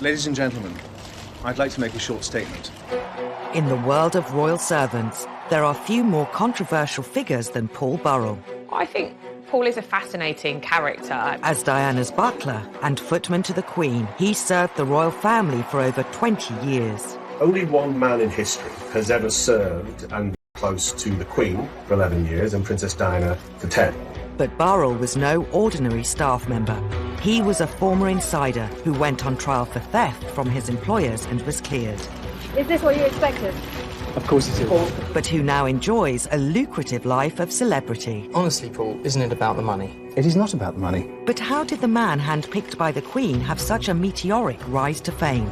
Ladies and gentlemen, I'd like to make a short statement. In the world of royal servants, there are few more controversial figures than Paul Burrell. I think Paul is a fascinating character. As Diana's butler and footman to the Queen, he served the royal family for over 20 years. Only one man in history has ever served and been close to the Queen for 11 years and Princess Diana for 10. But Burrell was no ordinary staff member. He was a former insider who went on trial for theft from his employers and was cleared. Is this what you expected? Of course it is. But who now enjoys a lucrative life of celebrity. Honestly, Paul, isn't it about the money? It is not about the money. But how did the man handpicked by the Queen have such a meteoric rise to fame?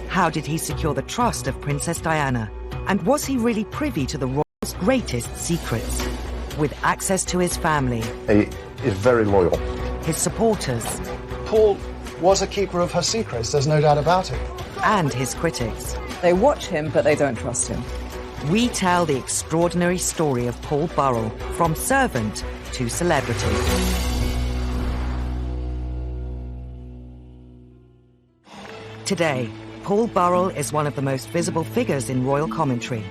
How did he secure the trust of Princess Diana? And was he really privy to the royals' greatest secrets? With access to his family, he is very loyal. his supporters, Paul was a keeper of her secrets, there's no doubt about it. and his critics. They watch him, but they don't trust him. We tell the extraordinary story of Paul Burrell, from servant to celebrity. Today, Paul Burrell is one of the most visible figures in royal commentary.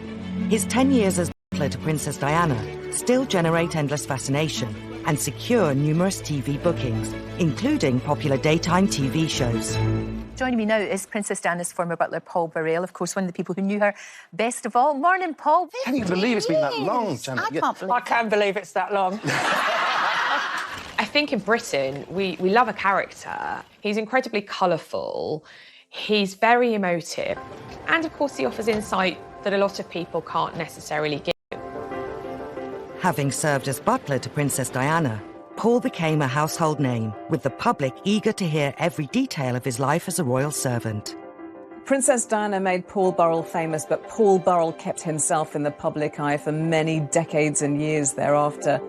His 10 years as butler to Princess Diana still generate endless fascination and secure numerous TV bookings, including popular daytime TV shows. Joining me now is Princess Diana's former butler, Paul Burrell, of course, one of the people who knew her best of all. Morning, Paul. Can you believe it's been that long, Janet? I can't believe it's that long. I think in Britain, we love a character. He's incredibly colourful. He's very emotive. And, of course, he offers insight that a lot of people can't necessarily give. Having served as butler to Princess Diana, Paul became a household name, with the public eager to hear every detail of his life as a royal servant. Princess Diana made Paul Burrell famous, but Paul Burrell kept himself in the public eye for many decades and years thereafter.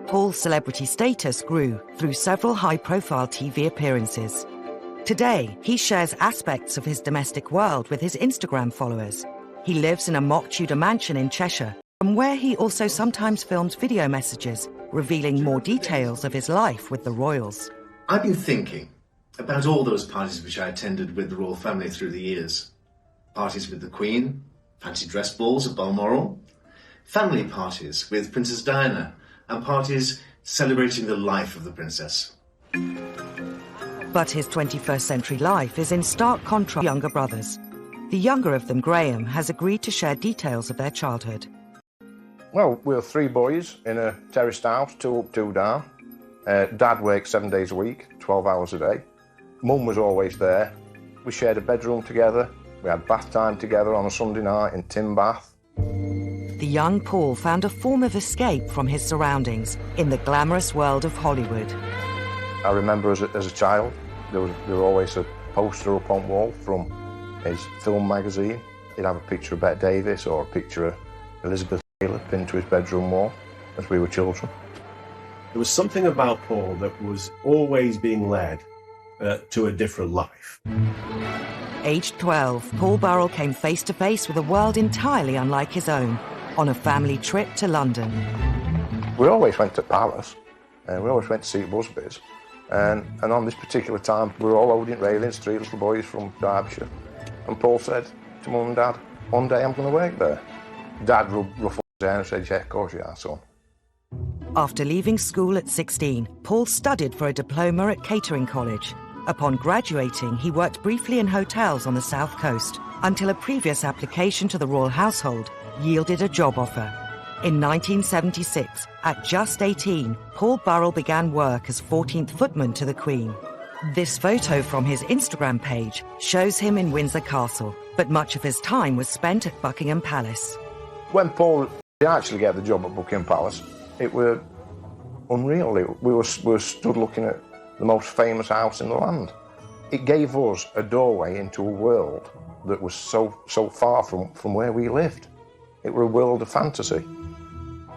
Paul's celebrity status grew through several high-profile TV appearances. Today, he shares aspects of his domestic world with his Instagram followers. He lives in a mock Tudor mansion in Cheshire, from where he also sometimes films video messages revealing more details of his life with the royals. I've been thinking about all those parties which I attended with the royal family through the years. Parties with the Queen, fancy dress balls at Balmoral, family parties with Princess Diana, and parties celebrating the life of the princess. But his 21st century life is in stark contrast to younger brothers. The younger of them, Graham, has agreed to share details of their childhood. Well, we were 3 boys in a terraced house, 2 up, 2 down. Dad worked 7 days a week, 12 hours a day. Mum was always there. We shared a bedroom together. We had bath time together on a Sunday night in Tim Bath. The young Paul found a form of escape from his surroundings in the glamorous world of Hollywood. I remember as a child, there was always a poster up on wall from his film magazine. He'd have a picture of Bette Davis or a picture of Elizabeth Taylor pinned to his bedroom wall as we were children. There was something about Paul that was always being led to a different life. Aged 12, Paul Burrell came face to face with a world entirely unlike his own on a family trip to London. We always went to Paris, and we always went to see Busby's. And on this particular time, we were all holding railings, 3 little boys from Derbyshire. And Paul said to Mum and Dad, one day I'm going to work there. Dad ruffled his hair and said, yeah, of course you are, son. After leaving school at 16, Paul studied for a diploma at Catering College. Upon graduating, he worked briefly in hotels on the south coast until a previous application to the royal household yielded a job offer. In 1976, at just 18, Paul Burrell began work as 14th footman to the Queen. This photo from his Instagram page shows him in Windsor Castle, but much of his time was spent at Buckingham Palace. When Paul actually got the job at Buckingham Palace, it was unreal. We were stood looking at the most famous house in the land. It gave us a doorway into a world that was so far from where we lived. It was a world of fantasy.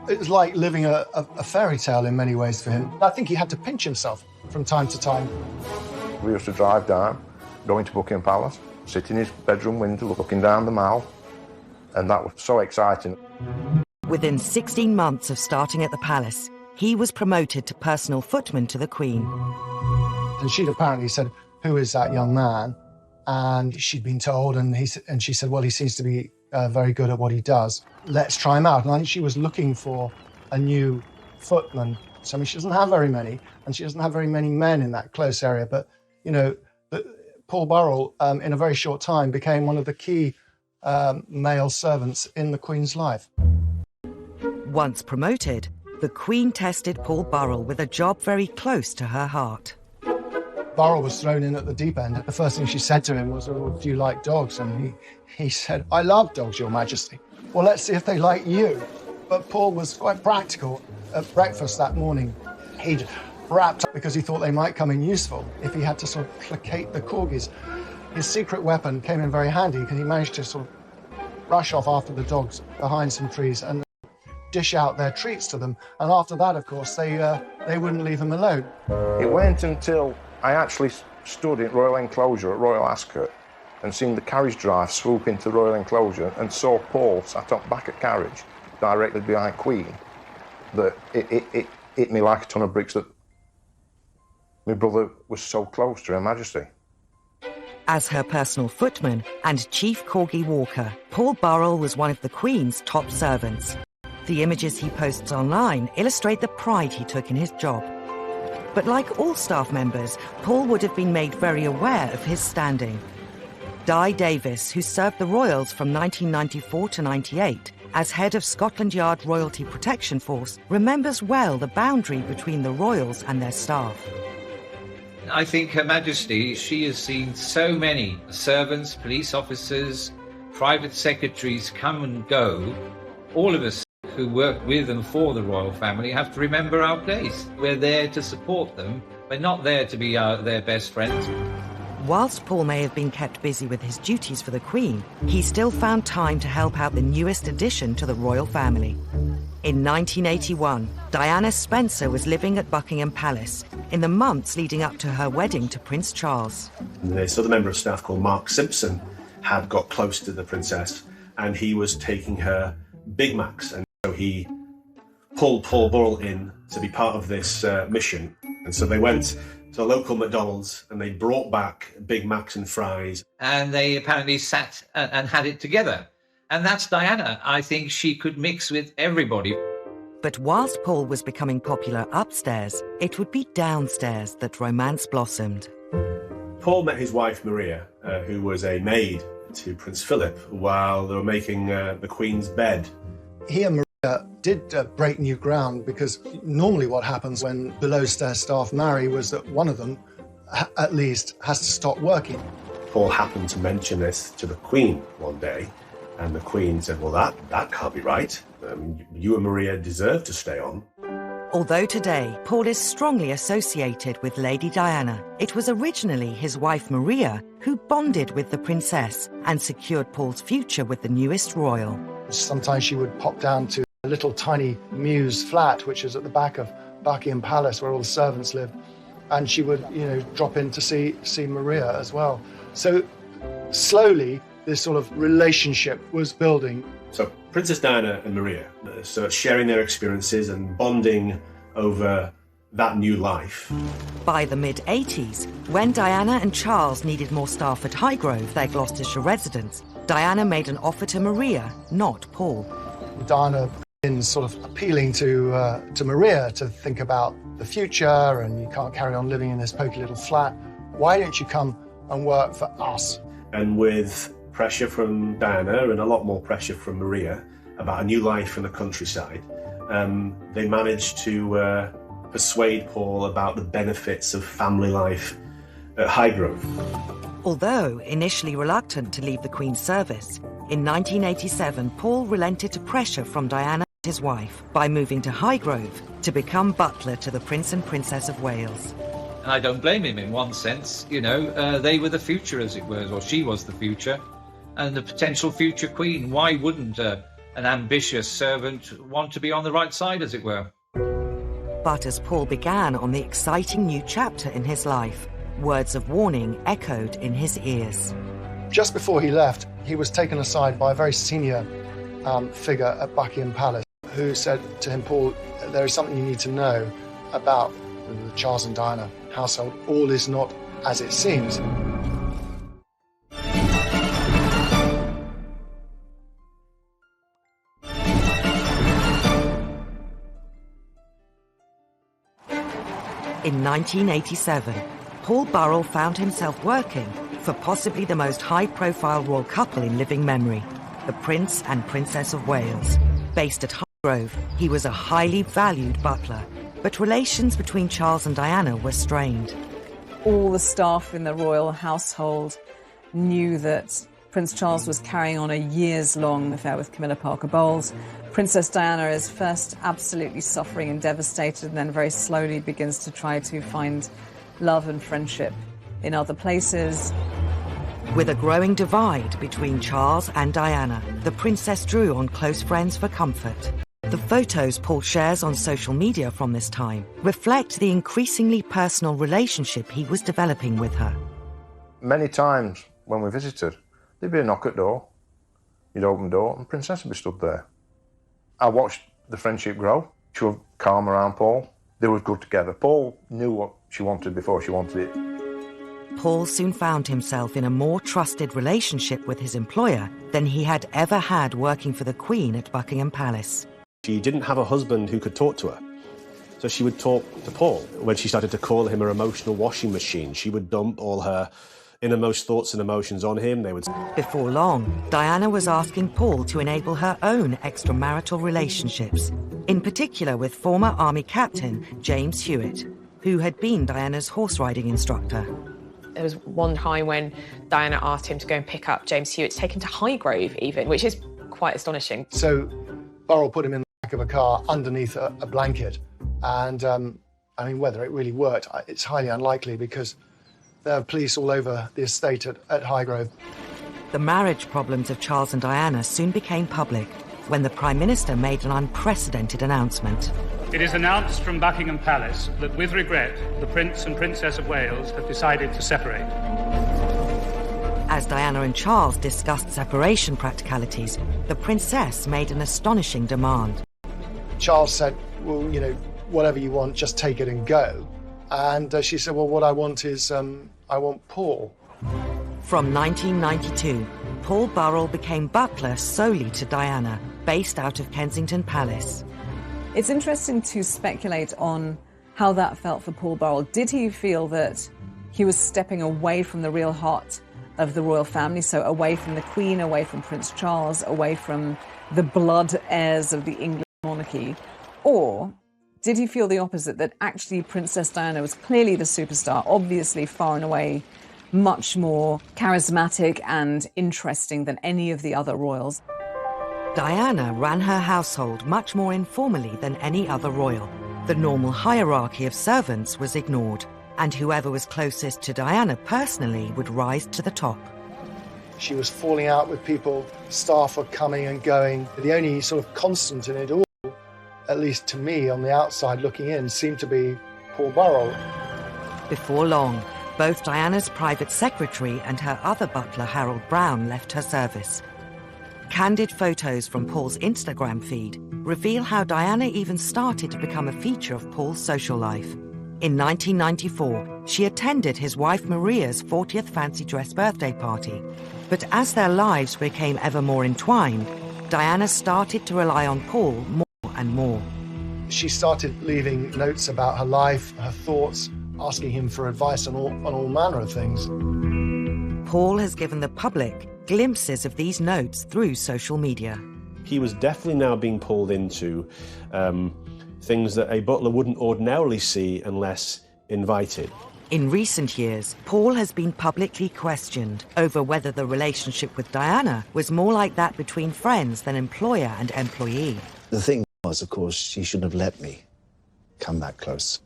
It was like living a fairy tale in many ways for him. I think he had to pinch himself from time to time. We used to drive down, going to Buckingham Palace, sit in his bedroom window looking down the Mall, and that was so exciting. Within 16 months of starting at the palace, he was promoted to personal footman to the Queen. And she'd apparently said, who is that young man? and she'd been told, and she said, well, he seems to be very good at what he does. Let's try him out. And I think she was looking for a new footman. So, I mean, she doesn't have very many, and she doesn't have very many men in that close area. But, you know, Paul Burrell, in a very short time, became one of the key male servants in the Queen's life. Once promoted, the Queen tested Paul Burrell with a job very close to her heart. Burrell was thrown in at the deep end. The first thing she said to him was, oh, do you like dogs? And he said, I love dogs, Your Majesty. Well, let's see if they like you. But Paul was quite practical. At breakfast that morning, he'd wrapped up because he thought they might come in useful if he had to sort of placate the corgis. His secret weapon came in very handy because he managed to sort of rush off after the dogs behind some trees and dish out their treats to them. And after that, of course, they wouldn't leave him alone. It went until I actually stood in Royal Enclosure at Royal Ascot and seen the carriage drive swoop into Royal Enclosure and saw Paul sat up back at carriage directly behind Queen, that it hit me like a ton of bricks that my brother was so close to Her Majesty. As her personal footman and chief corgi walker, Paul Burrell was one of the Queen's top servants. The images he posts online illustrate the pride he took in his job. But like all staff members, Paul would have been made very aware of his standing. Di Davis, who served the Royals from 1994 to 98, as head of Scotland Yard Royalty Protection Force, remembers well the boundary between the royals and their staff. I think Her Majesty, she has seen so many servants, police officers, private secretaries come and go. All of us who work with and for the royal family have to remember our place. We're there to support them. We're not there to be their best friends. Whilst Paul may have been kept busy with his duties for the Queen, he still found time to help out the newest addition to the royal family. In 1981, Diana Spencer was living at Buckingham Palace in the months leading up to her wedding to Prince Charles. This other member of staff called Mark Simpson had got close to the princess, and he was taking her Big Macs, and so he pulled Paul Burrell in to be part of this mission. And so they went to a local McDonald's and they brought back Big Macs and fries. And they apparently sat and had it together. And that's Diana. I think she could mix with everybody. But whilst Paul was becoming popular upstairs, it would be downstairs that romance blossomed. Paul met his wife Maria, who was a maid to Prince Philip, while they were making the Queen's bed. He and Maria did break new ground, because normally what happens when below-stairs staff marry was that one of them, at least, has to stop working. Paul happened to mention this to the Queen one day, and the Queen said, well, that can't be right. You and Maria deserve to stay on. Although today Paul is strongly associated with Lady Diana, it was originally his wife Maria who bonded with the princess and secured Paul's future with the newest royal. Sometimes she would pop down to a little tiny mews flat, which is at the back of Buckingham Palace, where all the servants live, and she would, drop in to see Maria as well. So slowly, this sort of relationship was building. So Princess Diana and Maria, so sharing their experiences and bonding over that new life. By the mid-80s, when Diana and Charles needed more staff at Highgrove, their Gloucestershire residence, Diana made an offer to Maria, not Paul. Diana in sort of appealing to Maria to think about the future, and you can't carry on living in this poky little flat. Why don't you come and work for us? And with pressure from Diana and a lot more pressure from Maria about a new life in the countryside, they managed to persuade Paul about the benefits of family life at Highgrove. Although initially reluctant to leave the Queen's service, in 1987 Paul relented to pressure from Diana and his wife by moving to Highgrove to become butler to the Prince and Princess of Wales. And I don't blame him in one sense. They were the future, as it were, or she was the future, and the potential future Queen. Why wouldn't an ambitious servant want to be on the right side, as it were? But as Paul began on the exciting new chapter in his life, words of warning echoed in his ears. Just before he left, he was taken aside by a very senior figure at Buckingham Palace who said to him, Paul, there is something you need to know about the Charles and Diana household. All is not as it seems. In 1987, Paul Burrell found himself working for possibly the most high-profile royal couple in living memory, the Prince and Princess of Wales. Based at Highgrove, he was a highly valued butler, but relations between Charles and Diana were strained. All the staff in the royal household knew that Prince Charles was carrying on a years-long affair with Camilla Parker Bowles. Princess Diana is first absolutely suffering and devastated, and then very slowly begins to try to find love and friendship in other places. With a growing divide between Charles and Diana, the princess drew on close friends for comfort. The photos Paul shares on social media from this time reflect the increasingly personal relationship he was developing with her. Many times when we visited, there'd be a knock at the door. You'd open the door and Princess would be stood there. I watched the friendship grow. She was calm around Paul. They were good together. Paul knew what she wanted before she wanted it. Paul soon found himself in a more trusted relationship with his employer than he had ever had working for the Queen at Buckingham Palace. She didn't have a husband who could talk to her. So she would talk to Paul. When she started to call him her emotional washing machine, she would dump all her innermost thoughts and emotions on him. Before long, Diana was asking Paul to enable her own extramarital relationships, in particular with former Army Captain James Hewitt, who had been Diana's horse riding instructor. There was one time when Diana asked him to go and pick up James Hewitt, to take him to Highgrove even, which is quite astonishing. So Burrell put him in the back of a car underneath a blanket, and I mean, whether it really worked, it's highly unlikely, because there are police all over the estate at Highgrove. The marriage problems of Charles and Diana soon became public when the Prime Minister made an unprecedented announcement. It is announced from Buckingham Palace that, with regret, the Prince and Princess of Wales have decided to separate. As Diana and Charles discussed separation practicalities, the Princess made an astonishing demand. Charles said, well, you know, whatever you want, just take it and go. And she said, well, what I want is, I want Paul. From 1992, Paul Burrell became butler solely to Diana, based out of Kensington Palace. It's interesting to speculate on how that felt for Paul Burrell. Did he feel that he was stepping away from the real heart of the royal family, so away from the Queen, away from Prince Charles, away from the blood heirs of the English monarchy? Or did he feel the opposite, that actually Princess Diana was clearly the superstar, obviously far and away much more charismatic and interesting than any of the other royals? Diana ran her household much more informally than any other royal. The normal hierarchy of servants was ignored, and whoever was closest to Diana personally would rise to the top. She was falling out with people, staff were coming and going. The only sort of constant in it all, at least to me on the outside looking in, seemed to be Paul Burrell. Before long, both Diana's private secretary and her other butler, Harold Brown, left her service. Candid photos from Paul's Instagram feed reveal how Diana even started to become a feature of Paul's social life. In 1994, she attended his wife Maria's 40th fancy dress birthday party. But as their lives became ever more entwined, Diana started to rely on Paul more and more. She started leaving notes about her life, her thoughts, asking him for advice on all manner of things. Paul has given the public glimpses of these notes through social media. He was definitely now being pulled into things that a butler wouldn't ordinarily see unless invited. In recent years, Paul has been publicly questioned over whether the relationship with Diana was more like that between friends than employer and employee. The thing was, of course, she shouldn't have let me come that close.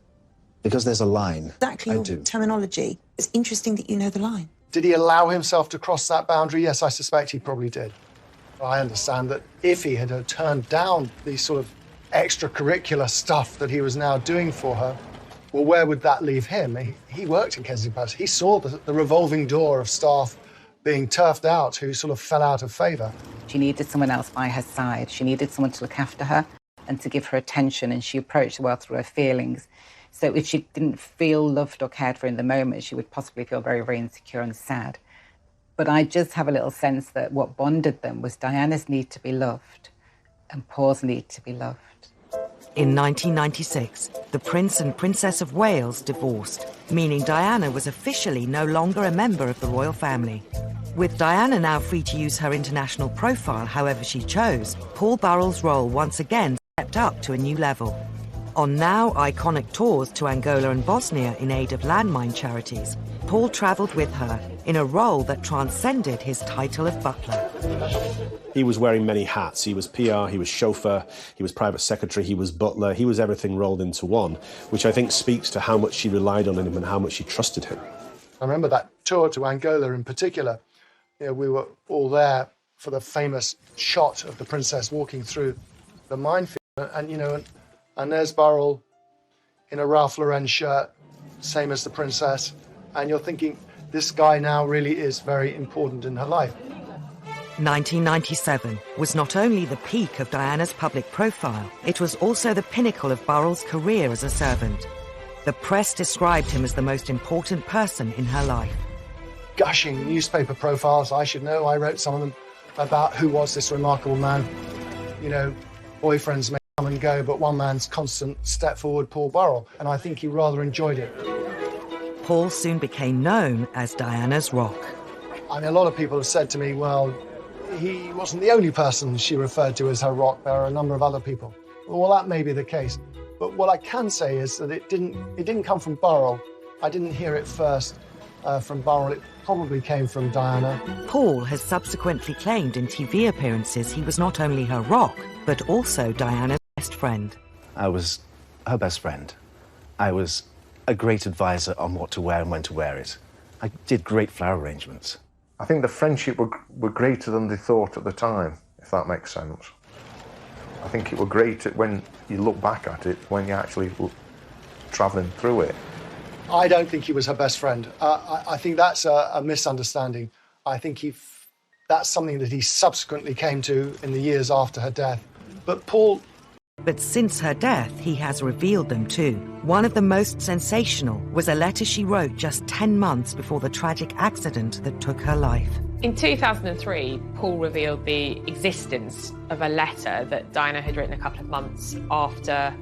Because there's a line. Exactly your terminology. It's interesting that you know the line. Did he allow himself to cross that boundary? Yes, I suspect he probably did. I understand that if he had turned down the sort of extracurricular stuff that he was now doing for her, well, where would that leave him? He worked in Kensington Palace. He saw the revolving door of staff being turfed out who sort of fell out of favour. She needed someone else by her side. She needed someone to look after her and to give her attention, and she approached the world through her feelings. So if she didn't feel loved or cared for in the moment, she would possibly feel very, very insecure and sad. But I just have a little sense that what bonded them was Diana's need to be loved and Paul's need to be loved. In 1996, the Prince and Princess of Wales divorced, meaning Diana was officially no longer a member of the royal family. With Diana now free to use her international profile however she chose, Paul Burrell's role once again stepped up to a new level. On now iconic tours to Angola and Bosnia in aid of landmine charities, Paul travelled with her in a role that transcended his title of butler. He was wearing many hats. He was PR, he was chauffeur, he was private secretary, he was butler, he was everything rolled into one, which I think speaks to how much she relied on him and how much she trusted him. I remember that tour to Angola in particular. You know, we were all there for the famous shot of the princess walking through the minefield, and there's Burrell in a Ralph Lauren shirt, same as the princess, and you're thinking, this guy now really is very important in her life. 1997 was not only the peak of Diana's public profile, it was also the pinnacle of Burrell's career as a servant. The press described him as the most important person in her life. Gushing newspaper profiles, I should know, I wrote some of them, about who was this remarkable man. You know, boyfriends may come and go, but one man's constant step forward, Paul Burrell, and I think he rather enjoyed it. Paul soon became known as Diana's rock. I mean, a lot of people have said to me, well, he wasn't the only person she referred to as her rock. There are a number of other people. Well, that may be the case. But what I can say is that it didn't come from Burrell. I didn't hear it first from Burrell. It probably came from Diana. Paul has subsequently claimed in TV appearances he was not only her rock, but also Diana's best friend. I was her best friend. I was a great advisor on what to wear and when to wear it. I did great flower arrangements. I think the friendship were greater than they thought at the time, if that makes sense. I think it were great when you look back at it, when you're actually travelling through it. I don't think he was her best friend. I think that's a misunderstanding. I think that's something that he subsequently came to in the years after her death. But since her death, he has revealed them too. One of the most sensational was a letter she wrote just 10 months before the tragic accident that took her life. In 2003, Paul revealed the existence of a letter that Diana had written a couple of months after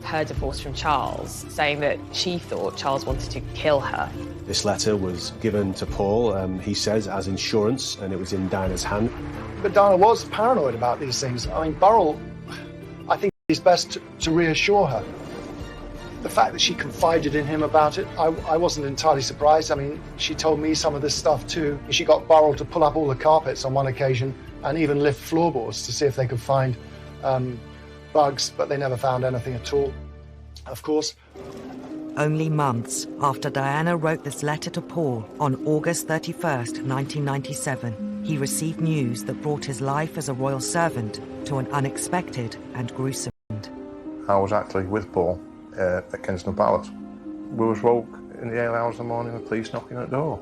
her divorce from Charles, saying that she thought Charles wanted to kill her. This letter was given to Paul, he says, as insurance, and it was in Diana's hand. But Diana was paranoid about these things. I mean, Burrell, I think it's best to reassure her. The fact that she confided in him about it, I wasn't entirely surprised. I mean, she told me some of this stuff too. She got Burrell to pull up all the carpets on one occasion and even lift floorboards to see if they could find bugs, but they never found anything at all, of course. Only months after Diana wrote this letter to Paul on August 31st, 1997, he received news that brought his life as a royal servant to an unexpected and gruesome end. I was actually with Paul at Kensington Palace. We was woke in the early hours of the morning with police knocking at the door.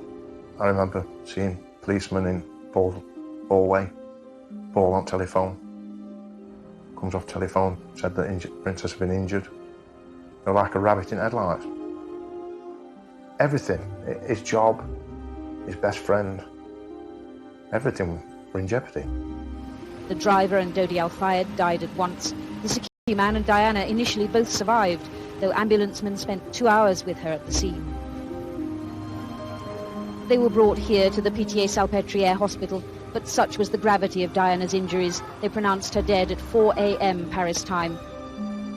I remember seeing policemen in Paul's hallway. Paul on telephone. Comes off telephone, said that the princess had been injured. They were like a rabbit in headlights. Everything, his job, his best friend, everything were in jeopardy. The driver and Dodi Al-Fayed died at once. The security man and Diana initially both survived, though ambulancemen spent 2 hours with her at the scene. They were brought here to the Pitié-Salpêtrière hospital, but such was the gravity of Diana's injuries, they pronounced her dead at 4 a.m. Paris time.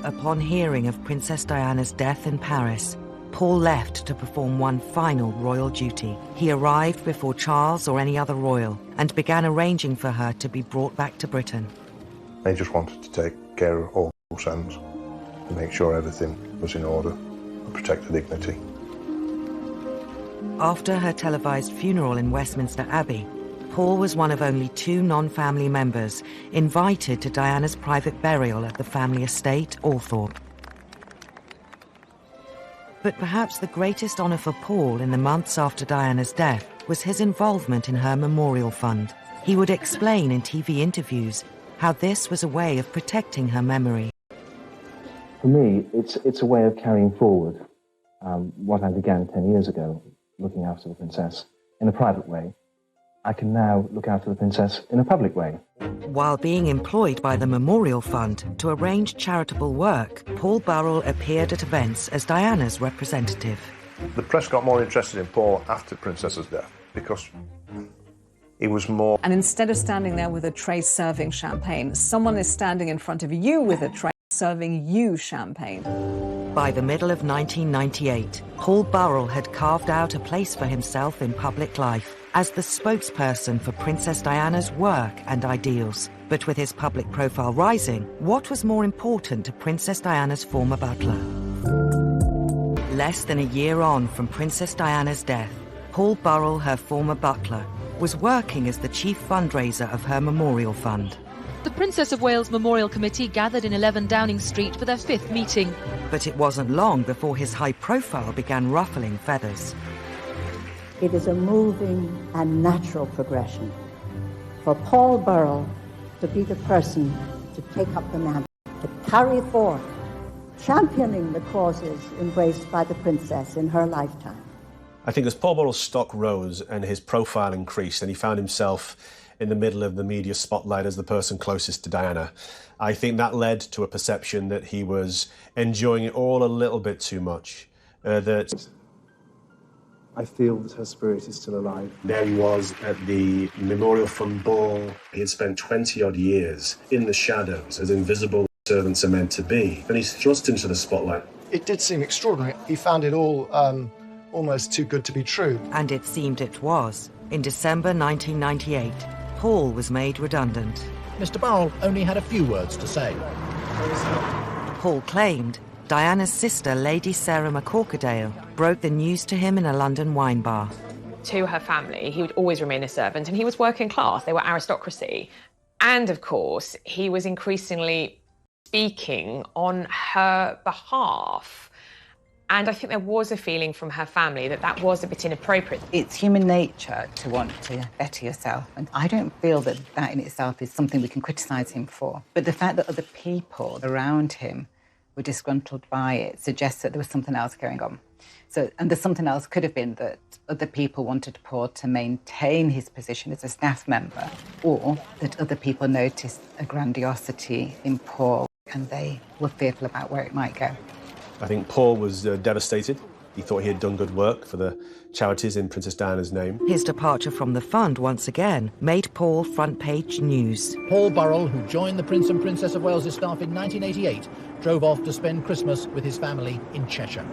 Upon hearing of Princess Diana's death in Paris, Paul left to perform one final royal duty. He arrived before Charles or any other royal and began arranging for her to be brought back to Britain. They just wanted to take care of all ends and make sure everything was in order and protect the dignity. After her televised funeral in Westminster Abbey, Paul was one of only 2 non-family members invited to Diana's private burial at the family estate, Althorpe. But perhaps the greatest honour for Paul in the months after Diana's death was his involvement in her memorial fund. He would explain in TV interviews how this was a way of protecting her memory. For me, it's a way of carrying forward what I began 10 years ago, looking after the princess in a private way. I can now look after the princess in a public way. While being employed by the Memorial Fund to arrange charitable work, Paul Burrell appeared at events as Diana's representative. The press got more interested in Paul after Princess's death because he was more... And instead of standing there with a tray serving champagne, someone is standing in front of you with a tray serving you champagne. By the middle of 1998, Paul Burrell had carved out a place for himself in public life as the spokesperson for Princess Diana's work and ideals. But with his public profile rising, what was more important to Princess Diana's former butler? Less than a year on from Princess Diana's death, Paul Burrell, her former butler, was working as the chief fundraiser of her memorial fund. The Princess of Wales Memorial Committee gathered in 11 Downing Street for their 5th meeting. But it wasn't long before his high profile began ruffling feathers. It is a moving and natural progression for Paul Burrell to be the person to take up the mantle, to carry forth, championing the causes embraced by the Princess in her lifetime. I think as Paul Burrell's stock rose and his profile increased and he found himself in the middle of the media spotlight as the person closest to Diana, I think that led to a perception that he was enjoying it all a little bit too much. That I feel that her spirit is still alive. There he was at the Memorial Fund ball. He had spent 20-odd years in the shadows, as invisible servants are meant to be, and he's thrust into the spotlight. It did seem extraordinary. He found it all almost too good to be true. And it seemed it was. In December 1998, Paul was made redundant. Mr. Burrell only had a few words to say. Paul claimed Diana's sister, Lady Sarah McCorkadale, broke the news to him in a London wine bar. To her family, he would always remain a servant, and he was working class. They were aristocracy. And, of course, he was increasingly speaking on her behalf. And I think there was a feeling from her family that that was a bit inappropriate. It's human nature to want to better yourself, and I don't feel that that in itself is something we can criticise him for. But the fact that other people around him were disgruntled by it suggests that there was something else going on. And the something else could have been that other people wanted Paul to maintain his position as a staff member, or that other people noticed a grandiosity in Paul and they were fearful about where it might go. I think Paul was devastated. He thought he had done good work for the charities in Princess Diana's name. His departure from the fund once again made Paul front-page news. Paul Burrell, who joined the Prince and Princess of Wales' staff in 1988, drove off to spend Christmas with his family in Cheshire.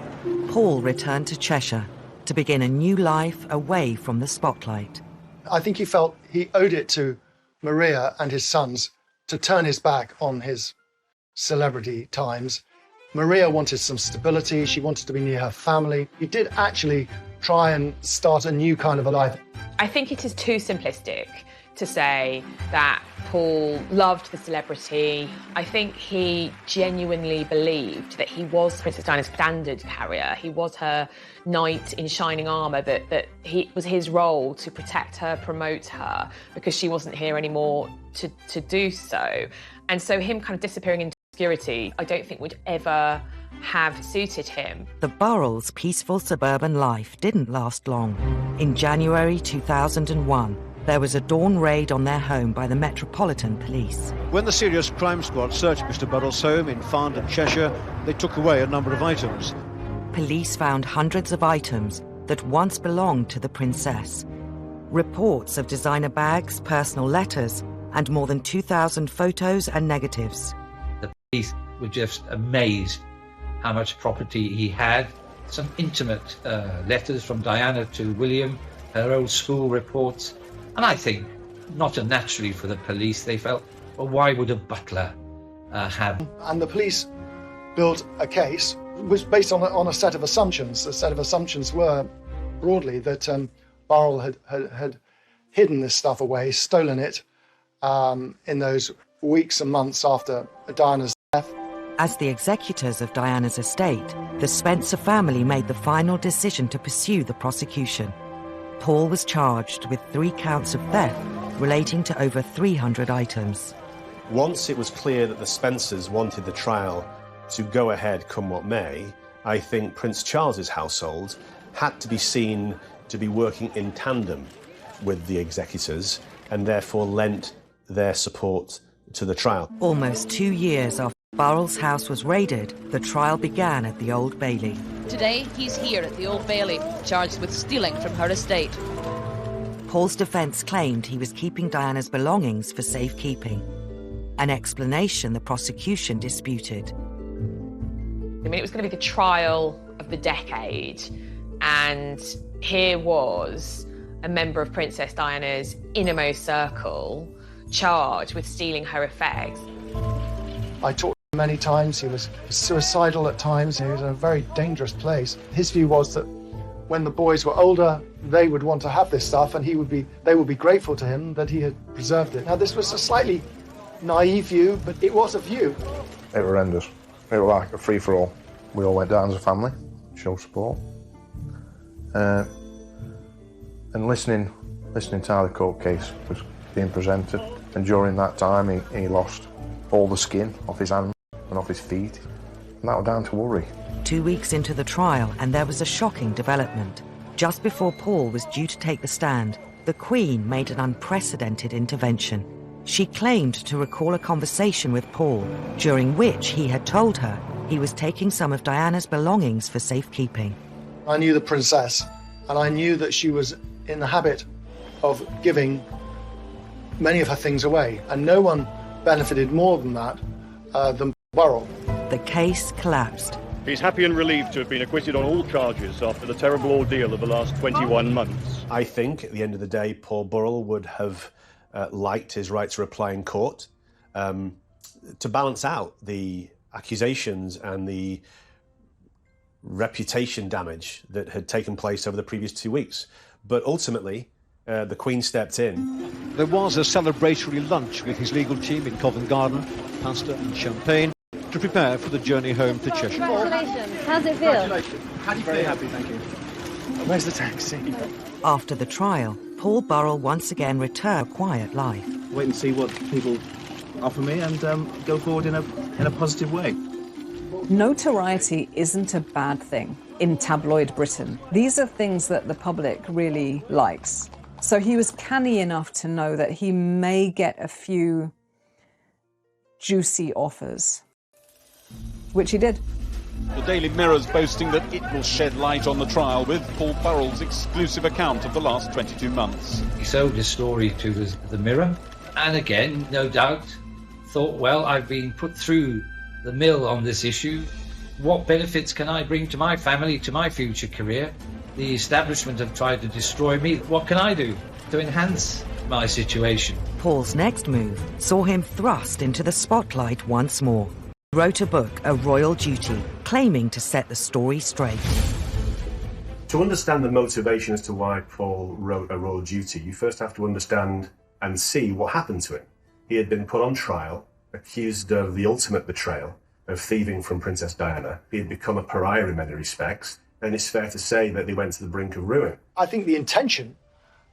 Paul returned to Cheshire to begin a new life away from the spotlight. I think he felt he owed it to Maria and his sons to turn his back on his celebrity times. Maria wanted some stability. She wanted to be near her family. He did actually try and start a new kind of a life. I think it is too simplistic to say that Paul loved the celebrity. I think he genuinely believed that he was Princess Diana's standard carrier. He was her knight in shining armour, that he was his role to protect her, promote her, because she wasn't here anymore to do so. And so him kind of disappearing into obscurity, I don't think would ever have suited him. The Burrells' peaceful suburban life didn't last long. In January 2001, there was a dawn raid on their home by the Metropolitan Police. When the Serious Crime Squad searched Mr. Burrell's home in Farndon, Cheshire, they took away a number of items. Police found hundreds of items that once belonged to the princess. Reports of designer bags, personal letters, and more than 2,000 photos and negatives. The police were just amazed how much property he had. Some intimate letters from Diana to William, her old school reports. And I think, not unnaturally for the police, they felt, well, why would a butler have... And the police built a case which was based on a set of assumptions. The set of assumptions were, broadly, that Burrell had hidden this stuff away, stolen it, in those weeks and months after Diana's death. As the executors of Diana's estate, the Spencer family made the final decision to pursue the prosecution. Paul was charged with 3 counts of theft relating to over 300 items. Once it was clear that the Spencers wanted the trial to go ahead come what may, I think Prince Charles's household had to be seen to be working in tandem. with the executors and therefore lent their support to the trial. Almost 2 years after Burrell's house was raided, the trial began at the Old Bailey. Today, he's here at the Old Bailey, charged with stealing from her estate. Paul's defence claimed he was keeping Diana's belongings for safekeeping, an explanation the prosecution disputed. I mean, it was going to be the trial of the decade, and here was a member of Princess Diana's innermost circle charged with stealing her effects. I talked to him many times. He was suicidal at times. He was in a very dangerous place. His view was that when the boys were older, they would want to have this stuff, and they would be grateful to him that he had preserved it. Now, this was a slightly naive view, but it was a view. It was horrendous. It was like a free-for-all. We all went down as a family, show support. And listening to how the court case was being presented, and during that time he lost all the skin off his hands and off his feet, and that was down to worry. 2 weeks into the trial, and there was a shocking development. Just before Paul was due to take the stand, the Queen made an unprecedented intervention. She claimed to recall a conversation with Paul, during which he had told her he was taking some of Diana's belongings for safekeeping. I knew the princess, and I knew that she was in the habit of giving many of her things away, and no one benefited more than that than Burrell. The case collapsed. He's happy and relieved to have been acquitted on all charges after the terrible ordeal of the last 21 months. I think, at the end of the day, Paul Burrell would have liked his right to reply in court to balance out the accusations and the reputation damage that had taken place over the previous 2 weeks. But ultimately, the Queen stepped in. There was a celebratory lunch with his legal team in Covent Garden, pasta and champagne, to prepare for the journey home to Cheshire. Congratulations. How's it feel? Congratulations. How do you feel? Very happy, thank you. Where's the taxi? After the trial, Paul Burrell once again returned to a quiet life. Wait and see what people offer me and go forward in a positive way. Notoriety isn't a bad thing in tabloid Britain. These are things that the public really likes. So he was canny enough to know that he may get a few juicy offers, which he did. The Daily Mirror's boasting that it will shed light on the trial with Paul Burrell's exclusive account of the last 22 months. He sold his story to the Mirror, and again, no doubt, thought, well, I've been put through the mill on this issue. What benefits can I bring to my family, to my future career? The establishment have tried to destroy me. What can I do to enhance my situation? Paul's next move saw him thrust into the spotlight once more. He wrote a book, A Royal Duty, claiming to set the story straight. To understand the motivation as to why Paul wrote A Royal Duty, you first have to understand and see what happened to him. He had been put on trial, accused of the ultimate betrayal, of thieving from Princess Diana. He had become a pariah in many respects, and it's fair to say that they went to the brink of ruin. I think the intention,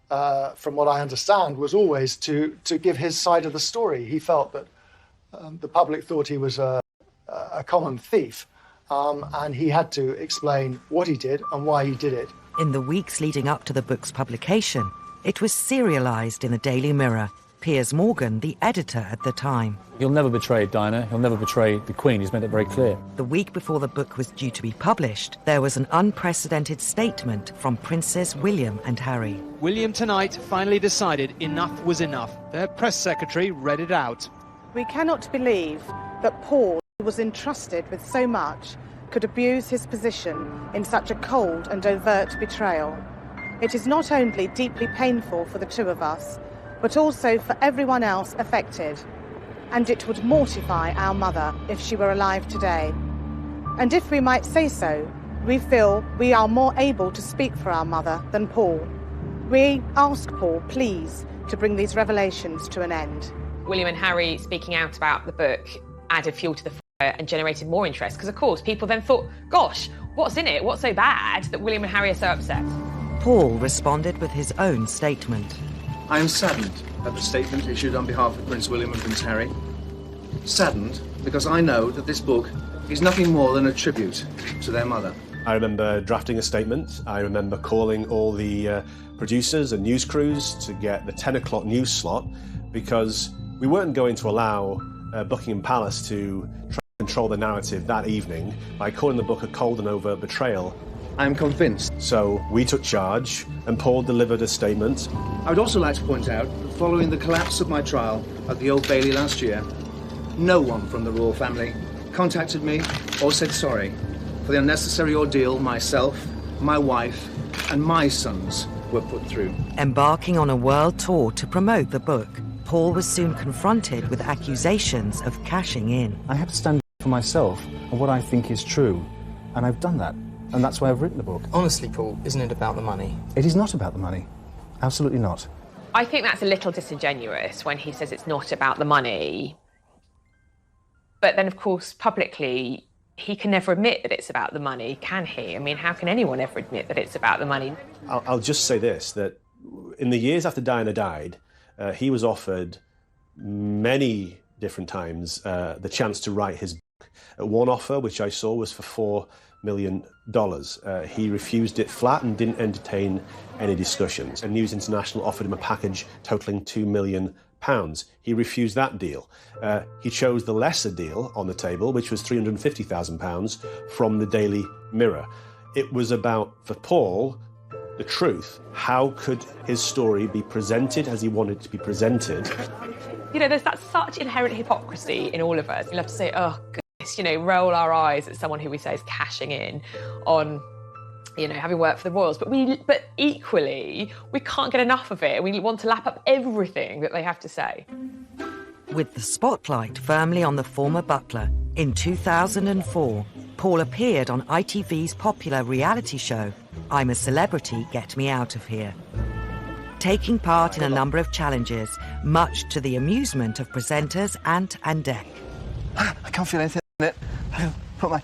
from what I understand, was always to give his side of the story. He felt that the public thought he was a common thief, and he had to explain what he did and why he did it. In the weeks leading up to the book's publication, it was serialised in the Daily Mirror. Piers Morgan, the editor at the time. He'll never betray Diana, he'll never betray the Queen, he's made it very clear. The week before the book was due to be published, there was an unprecedented statement from Princes William and Harry. William tonight finally decided enough was enough. Their press secretary read it out. We cannot believe that Paul, who was entrusted with so much, could abuse his position in such a cold and overt betrayal. It is not only deeply painful for the two of us, but also for everyone else affected. And it would mortify our mother if she were alive today. And if we might say so, we feel we are more able to speak for our mother than Paul. We ask Paul, please, to bring these revelations to an end. William and Harry speaking out about the book added fuel to the fire and generated more interest, because of course people then thought, gosh, what's in it? What's so bad that William and Harry are so upset? Paul responded with his own statement. I am saddened at the statement issued on behalf of Prince William and Prince Harry. Saddened because I know that this book is nothing more than a tribute to their mother. I remember drafting a statement. I remember calling all the producers and news crews to get the 10 o'clock news slot, because we weren't going to allow Buckingham Palace to try to control the narrative that evening by calling the book a cold and overt betrayal. I'm convinced. So we took charge and Paul delivered a statement. I would also like to point out that following the collapse of my trial at the Old Bailey last year, no one from the royal family contacted me or said sorry for the unnecessary ordeal myself, my wife, and my sons were put through. Embarking on a world tour to promote the book, Paul was soon confronted with accusations of cashing in. I have to stand for myself and what I think is true, and I've done that, and that's why I've written the book. Honestly, Paul, isn't it about the money? It is not about the money. Absolutely not. I think that's a little disingenuous when he says it's not about the money. But then, of course, publicly, he can never admit that it's about the money, can he? I mean, how can anyone ever admit that it's about the money? I'll just say this, that in the years after Diana died, he was offered many different times the chance to write his book. One offer, which I saw, was for $4 million. He refused it flat and didn't entertain any discussions. And News International offered him a package totaling £2 million. He refused that deal. He chose the lesser deal on the table, which was £350,000 from the Daily Mirror. It was about, for Paul, the truth. How could his story be presented as he wanted it to be presented? You know, there's that such inherent hypocrisy in all of us. We love to say, oh, goodness, you know, roll our eyes at someone who we say is cashing in on, you know, having worked for the royals. But equally, we can't get enough of it. We want to lap up everything that they have to say. With the spotlight firmly on the former butler, in 2004, Paul appeared on ITV's popular reality show, I'm a Celebrity, Get Me Out of Here. Taking part in a number of challenges, much to the amusement of presenters Ant and Dec. I can't feel anything in it. I put my...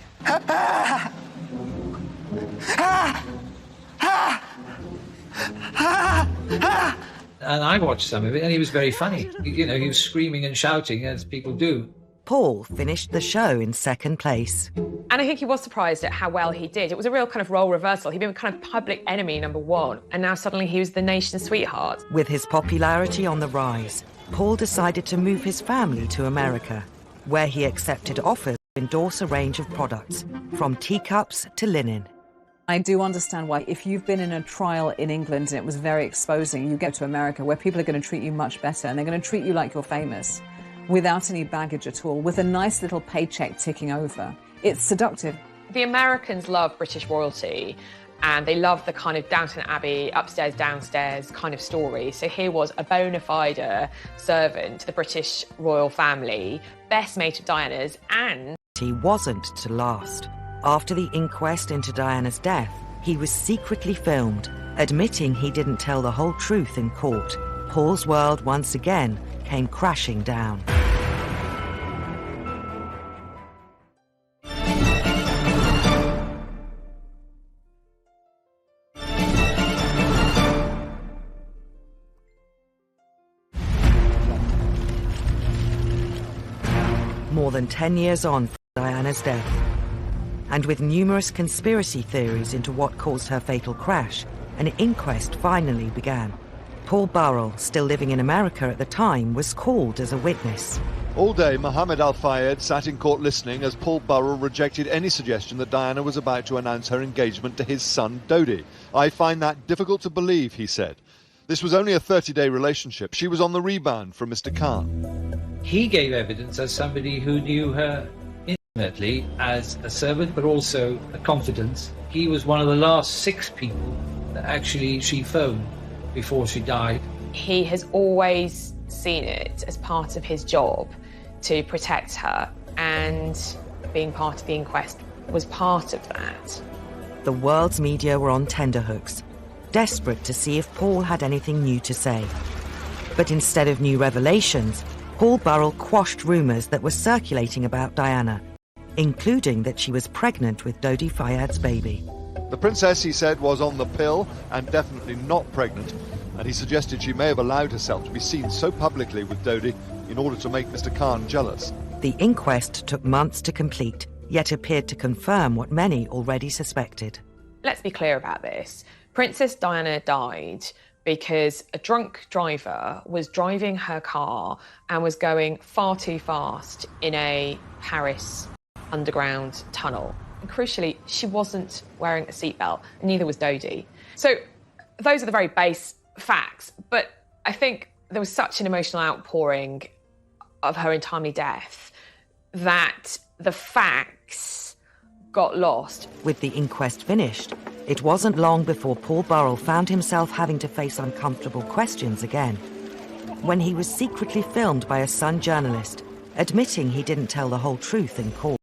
And I watched some of it, and he was very funny. You know, he was screaming and shouting, as people do. Paul finished the show in second place. And I think he was surprised at how well he did. It was a real kind of role reversal. He'd been kind of public enemy #1, and now suddenly he was the nation's sweetheart. With his popularity on the rise, Paul decided to move his family to America, where he accepted offers to endorse a range of products, from teacups to linen. I do understand why, if you've been in a trial in England and it was very exposing, you get to America where people are going to treat you much better and they're going to treat you like you're famous, without any baggage at all, with a nice little paycheck ticking over. It's seductive. The Americans love British royalty, and they love the kind of Downton Abbey, upstairs, downstairs kind of story. So here was a bona fide servant to the British royal family, best mate of Diana's, and... He wasn't to last. After the inquest into Diana's death, he was secretly filmed, admitting he didn't tell the whole truth in court. Paul's world once again came crashing down. More than 10 years on from Diana's death, and with numerous conspiracy theories into what caused her fatal crash, an inquest finally began. Paul Burrell, still living in America at the time, was called as a witness. All day, Mohammed Al-Fayed sat in court listening as Paul Burrell rejected any suggestion that Diana was about to announce her engagement to his son, Dodi. I find that difficult to believe, he said. This was only a 30-day relationship. She was on the rebound from Mr. Khan. He gave evidence as somebody who knew her intimately as a servant, but also a confidant. He was one of the last 6 people that actually she phoned before she died. He has always seen it as part of his job to protect her, and being part of the inquest was part of that. The world's media were on tenterhooks, desperate to see if Paul had anything new to say. But instead of new revelations, Paul Burrell quashed rumours that were circulating about Diana, including that she was pregnant with Dodi Fayad's baby. The princess, he said, was on the pill and definitely not pregnant, and he suggested she may have allowed herself to be seen so publicly with Dodi in order to make Mr. Khan jealous. The inquest took months to complete, yet appeared to confirm what many already suspected. Let's be clear about this. Princess Diana died because a drunk driver was driving her car and was going far too fast in a Paris underground tunnel. And crucially, she wasn't wearing a seatbelt, and neither was Dodi. So those are the very base facts, but I think there was such an emotional outpouring of her untimely death that the facts got lost. With the inquest finished, it wasn't long before Paul Burrell found himself having to face uncomfortable questions again. When he was secretly filmed by a Sun journalist, admitting he didn't tell the whole truth in court.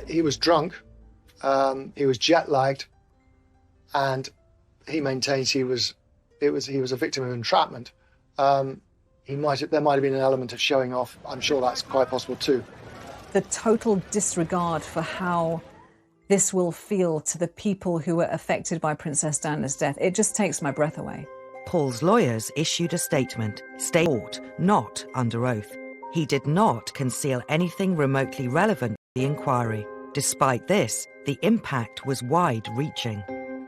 He was drunk, he was jet-lagged, and he maintains he was a victim of entrapment. There might have been an element of showing off. I'm sure that's quite possible too. The total disregard for how this will feel to the people who were affected by Princess Diana's death, it just takes my breath away. Paul's lawyers issued a statement, not under oath. He did not conceal anything remotely relevant to the inquiry. Despite this, the impact was wide-reaching.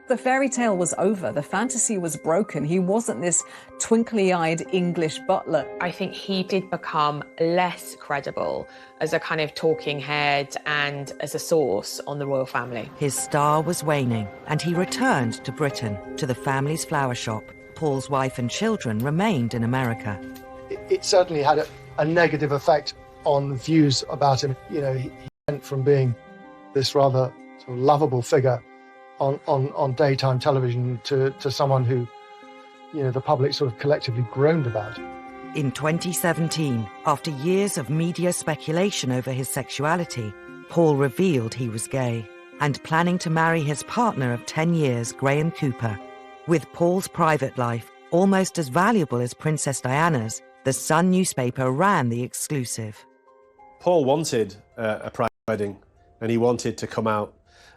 The fairy tale was over. The fantasy was broken. He wasn't this twinkly-eyed English butler. I think he did become less credible as a kind of talking head and as a source on the royal family. His star was waning, and he returned to Britain, to the family's flower shop. Paul's wife and children remained in America. It certainly had a negative effect on views about him. You know, he went from being this rather sort of lovable figure on daytime television to someone who, you know, the public sort of collectively groaned about. In 2017, after years of media speculation over his sexuality, Paul revealed he was gay and planning to marry his partner of 10 years, Graham Cooper. With Paul's private life almost as valuable as Princess Diana's, the Sun newspaper ran the exclusive. Paul wanted a private wedding, and he wanted to come out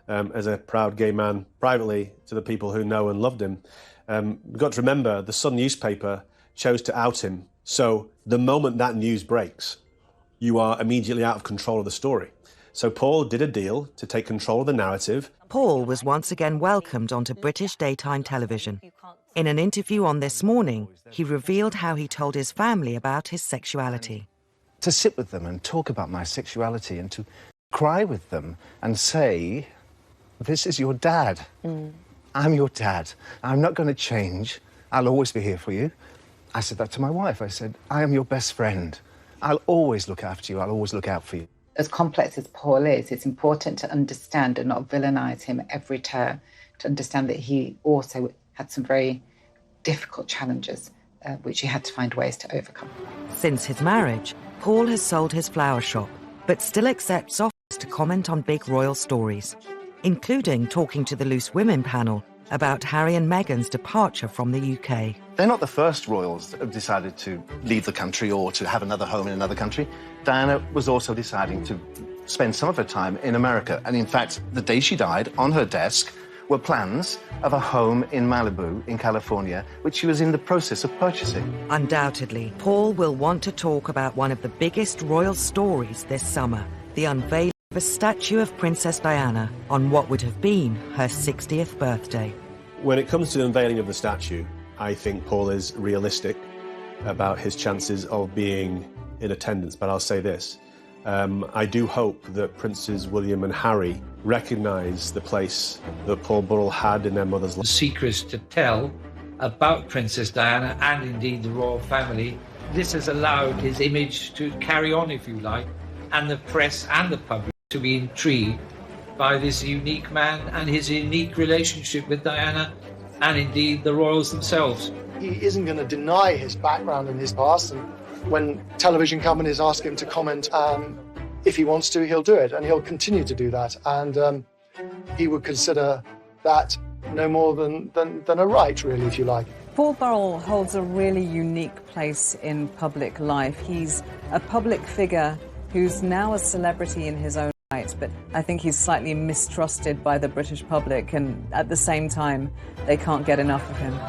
as a proud gay man privately to the people who know and loved him. You've got to remember, the Sun newspaper chose to out him. So the moment that news breaks, you are immediately out of control of the story. So Paul did a deal to take control of the narrative. Paul was once again welcomed onto British daytime television. In an interview on This Morning, he revealed how he told his family about his sexuality. To sit with them and talk about my sexuality and to cry with them and say, this is your dad. I'm your dad. I'm not going to change. I'll always be here for you. I said that to my wife. I said, I am your best friend. I'll always look after you. I'll always look out for you. As complex as Paul is, it's important to understand and not villainise him at every turn, to understand that he also had some very difficult challenges, which he had to find ways to overcome. Since his marriage, Paul has sold his flower shop, but still accepts offers to comment on big royal stories, including talking to the Loose Women panel about Harry and Meghan's departure from the UK. They're not the first royals that have decided to leave the country or to have another home in another country. Diana was also deciding to spend some of her time in America. And in fact, the day she died, on her desk were plans of a home in Malibu in California, which she was in the process of purchasing. Undoubtedly, Paul will want to talk about one of the biggest royal stories this summer, the unveiling of a statue of Princess Diana on what would have been her 60th birthday. When it comes to the unveiling of the statue, I think Paul is realistic about his chances of being in attendance, but I'll say this. I do hope that Princes William and Harry recognise the place that Paul Burrell had in their mother's life. Secrets to tell about Princess Diana and indeed the royal family. This has allowed his image to carry on, if you like, and the press and the public to be intrigued by this unique man and his unique relationship with Diana and indeed the royals themselves. He isn't going to deny his background and his past, and when television companies ask him to comment, if he wants to, he'll do it, and he'll continue to do that, and he would consider that no more than a right, really, if you like. Paul Burrell holds a really unique place in public life. He's a public figure who's now a celebrity in his own right, but I think he's slightly mistrusted by the British public, and at the same time, they can't get enough of him.